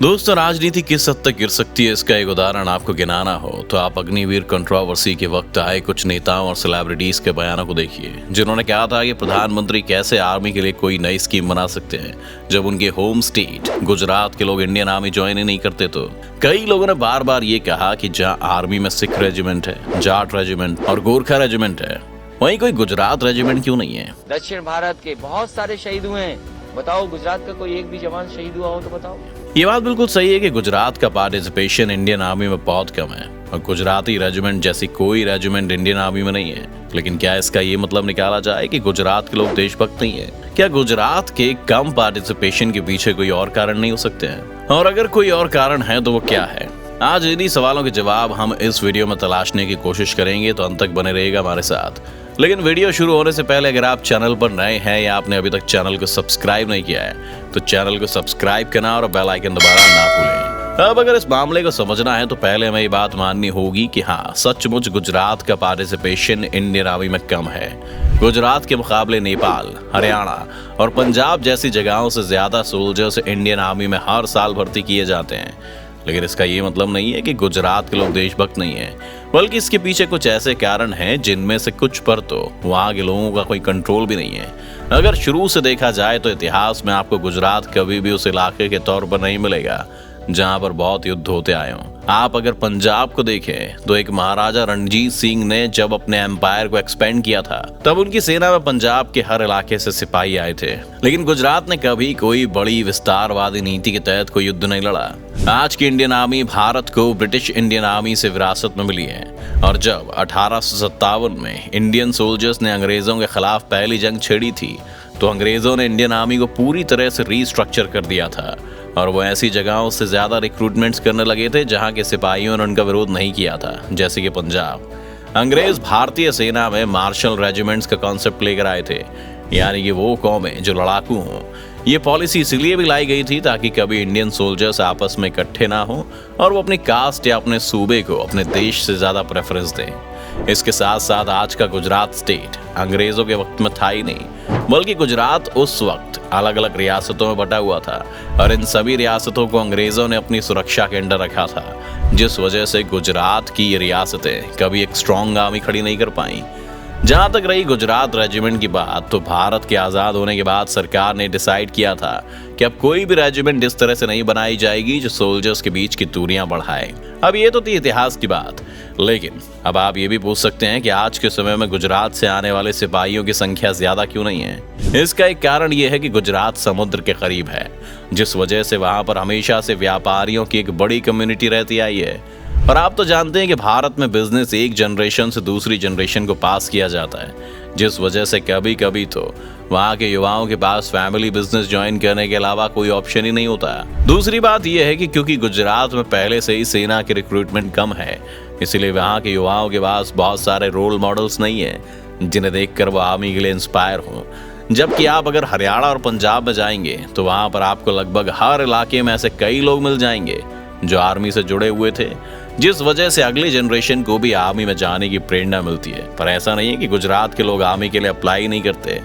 दोस्तों, राजनीति किस हद तक गिर सकती है, इसका एक उदाहरण आपको गिनाना हो तो आप अग्निवीर कंट्रोवर्सी के वक्त आए कुछ नेताओं और सेलिब्रिटीज के बयानों को देखिए, जिन्होंने कहा था कि प्रधानमंत्री कैसे आर्मी के लिए कोई नई स्कीम बना सकते हैं जब उनके होम स्टेट गुजरात के लोग इंडियन आर्मी ज्वाइन ही नहीं करते। तो कई लोगों ने बार बार ये कहा कि जहाँ आर्मी में सिख रेजिमेंट है, जाट रेजिमेंट और गोरखा रेजिमेंट है, वहीं कोई गुजरात रेजिमेंट क्यों नहीं है। दक्षिण भारत के बहुत सारे शहीद हुए हैं, बताओ गुजरात का कोई एक भी जवान शहीद हुआ हो तो बताओ। ये बात बिल्कुल सही है कि गुजरात का पार्टिसिपेशन इंडियन आर्मी में बहुत कम है और गुजराती रेजिमेंट जैसी कोई रेजिमेंट इंडियन आर्मी में नहीं है। लेकिन क्या इसका ये मतलब निकाला जाए कि गुजरात के लोग देशभक्त नहीं है? क्या गुजरात के कम पार्टिसिपेशन के पीछे कोई और कारण नहीं हो सकते हैं? और अगर कोई और कारण है तो वो क्या है? आज इन्हीं सवालों के जवाब हम इस वीडियो में तलाशने की कोशिश करेंगे, तो अंत तक बने रहेगा हमारे साथ। लेकिन वीडियो शुरू होने से पहले अगर आप चैनल पर नए हैं या आपने अभी तक चैनल को सब्सक्राइब नहीं किया है तो चैनल को सब्सक्राइब करना और बेल आइकन दबाना ना भूलें। अब अगर इस मामले को समझना है तो पहले हमें ये बात माननी होगी कि हाँ, सचमुच गुजरात का पार्टिसिपेशन इंडियन आर्मी में कम है। गुजरात के मुकाबले नेपाल, हरियाणा और पंजाब जैसी जगहों से ज्यादा सोल्जर्स इंडियन आर्मी में हर साल भर्ती किए जाते हैं। लेकिन इसका ये मतलब नहीं है कि गुजरात के लोग देशभक्त नहीं हैं, बल्कि इसके पीछे कुछ ऐसे कारण हैं जिनमें से कुछ पर तो वहाँ के लोगों का कोई कंट्रोल भी नहीं है। अगर शुरू से देखा जाए तो इतिहास में आपको गुजरात कभी भी उस इलाके के तौर पर नहीं मिलेगा जहाँ पर बहुत युद्ध होते आए हों। आप अगर पंजाब को देखें तो एक महाराजा रणजीत सिंह ने जब अपने एम्पायर को एक्सपेंड किया था तब उनकी सेना में पंजाब के हर इलाके से सिपाही आए थे। लेकिन गुजरात ने कभी कोई बड़ी विस्तारवादी नीति के तहत कोई युद्ध नहीं लड़ा। आज की इंडियन आर्मी भारत को ब्रिटिश इंडियन आर्मी से विरासत में मिली है और जब 1857 में इंडियन सोल्जर्स ने अंग्रेजों के खिलाफ पहली जंग छेड़ी थी तो अंग्रेजों ने इंडियन आर्मी को पूरी तरह से रीस्ट्रक्चर कर दिया था और वो ऐसी जगहों से ज्यादा रिक्रूटमेंट्स करने लगे थे जहां के सिपाहियों ने उनका विरोध नहीं किया था, जैसे कि पंजाब। अंग्रेज भारतीय सेना में मार्शल रेजिमेंट्स का कॉन्सेप्ट लेकर आए थे, यानी कि वो कौमें जो लड़ाकू हों। ये पॉलिसी इसलिए भी लाई गई थी ताकि कभी इंडियन सोल्जर्स आपस में इकट्ठे ना हो और वो अपनी कास्ट या अपने सूबे को अपने देश से ज्यादा प्रेफरेंस दें। इसके साथ साथ आज का गुजरात स्टेट अंग्रेजों के वक्त में था ही नहीं, बल्कि गुजरात उस वक्त अलग अलग रियासतों में बटा हुआ था और इन सभी रियासतों को अंग्रेजों ने अपनी सुरक्षा के अंडर रखा था, जिस वजह से गुजरात की ये रियासतें कभी एक स्ट्रॉन्ग आर्मी खड़ी नहीं कर पाई। जहां तक रही गुजरात रेजिमेंट की बात, तो भारत के आज़ाद होने के बाद सरकार ने डिसाइड किया था कि अब कोई भी रेजिमेंट इस तरह से नहीं बनाई जाएगी जो सोल्जर्स के बीच की दूरियां बढ़ाए। अब ये तो थी इतिहास की बात, लेकिन अब आप ये भी पूछ सकते हैं कि आज के समय में गुजरात से आने वाले सिपाहियों की संख्या ज्यादा क्यों नहीं है। इसका एक कारण ये है कि गुजरात समुद्र के करीब है, जिस वजह से वहां पर हमेशा से व्यापारियों की एक बड़ी कम्युनिटी रहती आई है। और आप तो जानते हैं कि भारत में बिजनेस एक जनरेशन से दूसरी जनरेशन को पास किया जाता है, जिस वजह से कभी कभी तो वहाँ के युवाओं के पास फैमिली बिजनेस ज्वाइन करने के अलावा कोई ऑप्शन ही नहीं होता। दूसरी बात यह है कि क्योंकि गुजरात में पहले से ही सेना की रिक्रूटमेंट कम है, इसलिए वहाँ के युवाओं के पास बहुत सारे रोल मॉडल्स नहीं है जिन्हें देखकर वो आर्मी के लिए इंस्पायर हों। जबकि आप अगर हरियाणा और पंजाब में जाएंगे तो वहाँ पर आपको लगभग हर इलाके में ऐसे कई लोग मिल जाएंगे जो आर्मी से जुड़े हुए थे, जिस वजह से अगली जनरेशन को भी आर्मी में जाने की प्रेरणा मिलती है। पर ऐसा नहीं है कि गुजरात के लोग आर्मी के लिए अप्लाई नहीं करते।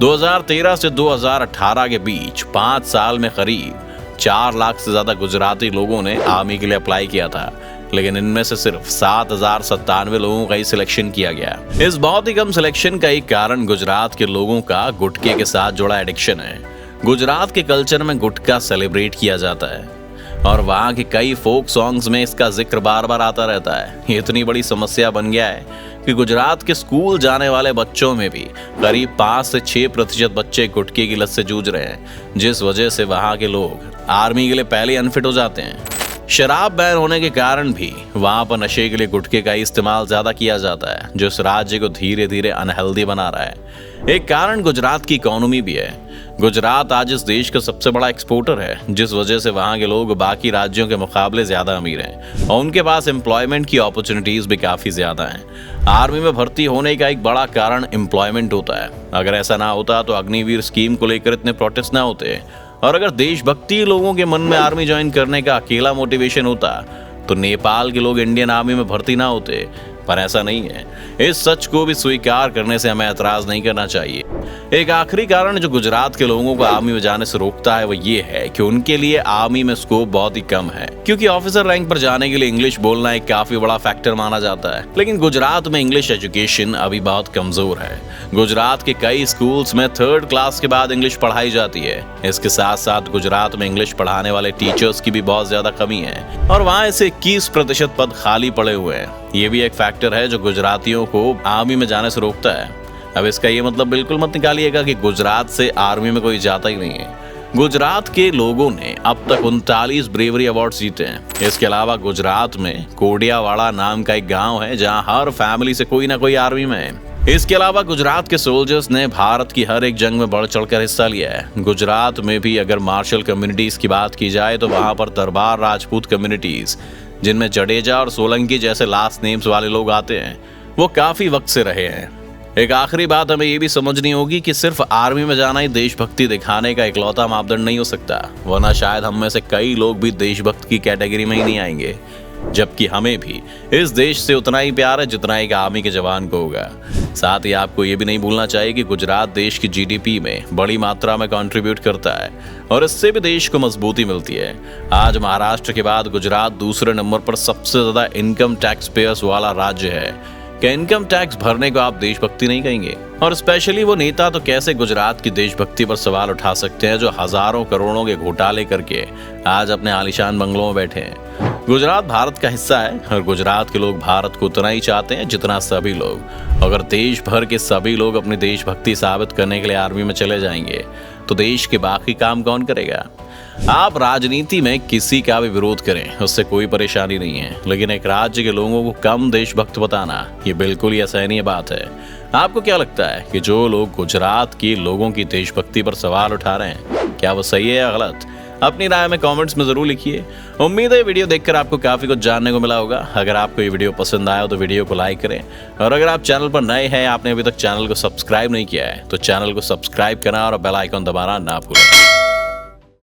2013 से 2018 के बीच 5 साल में करीब 4 लाख से ज्यादा गुजराती लोगों ने आर्मी के लिए अप्लाई किया था, लेकिन इनमें से सिर्फ 7,097 लोगों का ही सिलेक्शन किया गया। इस बहुत ही कम सिलेक्शन का एक कारण गुजरात के लोगों का गुटखे के साथ जुड़ा एडिक्शन है। गुजरात के कल्चर में गुटखा सेलिब्रेट किया जाता है और वहाँ के कई फोक सॉन्ग्स में इसका जिक्र बार बार आता रहता है। ये इतनी बड़ी समस्या बन गया है कि गुजरात के स्कूल जाने वाले बच्चों में भी करीब 5 से 6% बच्चे गुटखे की लत से जूझ रहे हैं, जिस वजह से वहाँ के लोग आर्मी के लिए पहले अनफिट हो जाते हैं। शराब बैन होने के कारण भी वहाँ पर नशे के लिए गुटखे का इस्तेमाल ज्यादा किया जाता है, जो इस राज्य को धीरे धीरे अनहेल्दी बना रहा है। एक कारण गुजरात की इकोनॉमी भी है। गुजरात आज इस देश का सबसे बड़ा एक्सपोर्टर है, जिस वजह से वहाँ के लोग बाकी राज्यों के मुकाबले ज्यादा अमीर हैं और उनके पास एम्प्लॉयमेंट की अपॉर्चुनिटीज भी काफी ज्यादा हैं। आर्मी में भर्ती होने का एक बड़ा कारण एम्प्लॉयमेंट होता है। अगर ऐसा ना होता तो अग्निवीर स्कीम को लेकर इतने प्रोटेस्ट ना होते, और अगर देशभक्ति लोगों के मन में आर्मी ज्वाइन करने का अकेला मोटिवेशन होता तो नेपाल के लोग इंडियन आर्मी में भर्ती ना होते। पर ऐसा नहीं है। इस सच को भी स्वीकार करने से हमें ऐतराज नहीं करना चाहिए। एक आखिरी कारण जो गुजरात के लोगों को आर्मी में जाने से रोकता है वो ये है कि उनके लिए आर्मी में स्कोप बहुत ही कम है, क्योंकि ऑफिसर रैंक पर जाने के लिए इंग्लिश बोलना एक काफी बड़ा फैक्टर माना जाता है। लेकिन गुजरात में इंग्लिश एजुकेशन अभी बहुत कमजोर है। गुजरात के कई स्कूल्स में 3rd क्लास के बाद इंग्लिश पढ़ाई जाती है। इसके साथ साथ गुजरात में इंग्लिश पढ़ाने वाले टीचर्स की भी बहुत ज्यादा कमी है और वहाँ ऐसे 21% पद खाली पड़े हुए हैं। ये भी एक फैक्टर है जो गुजरातियों को आर्मी में जाने से रोकता है। अब इसका ये मतलब बिल्कुल मत निकालिएगा कि गुजरात से आर्मी में कोई जाता ही नहीं है। गुजरात के लोगों ने अब तक 39 ब्रेवरी अवार्ड जीते हैं। इसके अलावा गुजरात में कोडियावाड़ा नाम का एक गांव है जहां हर फैमिली से कोई ना कोई आर्मी में है। इसके अलावा गुजरात के सोल्जर्स ने भारत की हर एक जंग में बढ़ चढ़कर हिस्सा लिया है। गुजरात में भी अगर मार्शल कम्युनिटीज की बात की जाए तो वहां पर दरबार राजपूत कम्युनिटीज, जिनमें जडेजा और सोलंकी जैसे लास्ट नेम्स वाले लोग आते हैं, वो काफी वक्त से रहे हैं। एक आखिरी बात हमें ये भी समझनी होगी कि सिर्फ आर्मी में जाना ही देशभक्ति दिखाने का इकलौता मापदंड नहीं हो सकता, वरना शायद हम में से कई लोग भी देशभक्त की कैटेगरी में ही नहीं आएंगे। जबकि हमें भी इस देश से उतना ही प्यार है जितना एक आर्मी के जवान को होगा। साथ ही आपको ये भी नहीं भूलना चाहिए कि गुजरात देश की जीडीपी में बड़ी मात्रा में कंट्रीब्यूट करता है और इससे भी देश को मजबूती मिलती है। आज महाराष्ट्र के बाद गुजरात दूसरे नंबर पर सबसे ज्यादा इनकम टैक्स पेयर्स वाला राज्य है। क्या इनकम टैक्स भरने को आप देशभक्ति नहीं कहेंगे? और स्पेशली वो नेता तो कैसे गुजरात की देशभक्ति पर सवाल उठा सकते हैं जो हजारों करोड़ों के घोटाले करके आज अपने आलीशान बंगलों में बैठे हैं। गुजरात भारत का हिस्सा है और गुजरात के लोग भारत को उतना ही चाहते हैं जितना सभी लोग। अगर देश भर के सभी लोग अपनी देशभक्ति साबित करने के लिए आर्मी में चले जाएंगे तो देश के बाकी काम कौन करेगा? आप राजनीति में किसी का भी विरोध करें, उससे कोई परेशानी नहीं है, लेकिन एक राज्य के लोगों को कम देशभक्त बताना ये बिल्कुल ही असहनीय बात है। आपको क्या लगता है कि जो लोग गुजरात के लोगों की देशभक्ति पर सवाल उठा रहे हैं, क्या वो सही है या गलत? अपनी राय में कमेंट्स में जरूर लिखिए। उम्मीद है वीडियो देखकर आपको काफी कुछ जानने को मिला होगा। अगर आपको ये वीडियो पसंद आया हो तो वीडियो को लाइक करें और अगर आप चैनल पर नए हैं, आपने अभी तक चैनल को सब्सक्राइब नहीं किया है तो चैनल को सब्सक्राइब करना और बेल आइकन दबाना ना भूलें।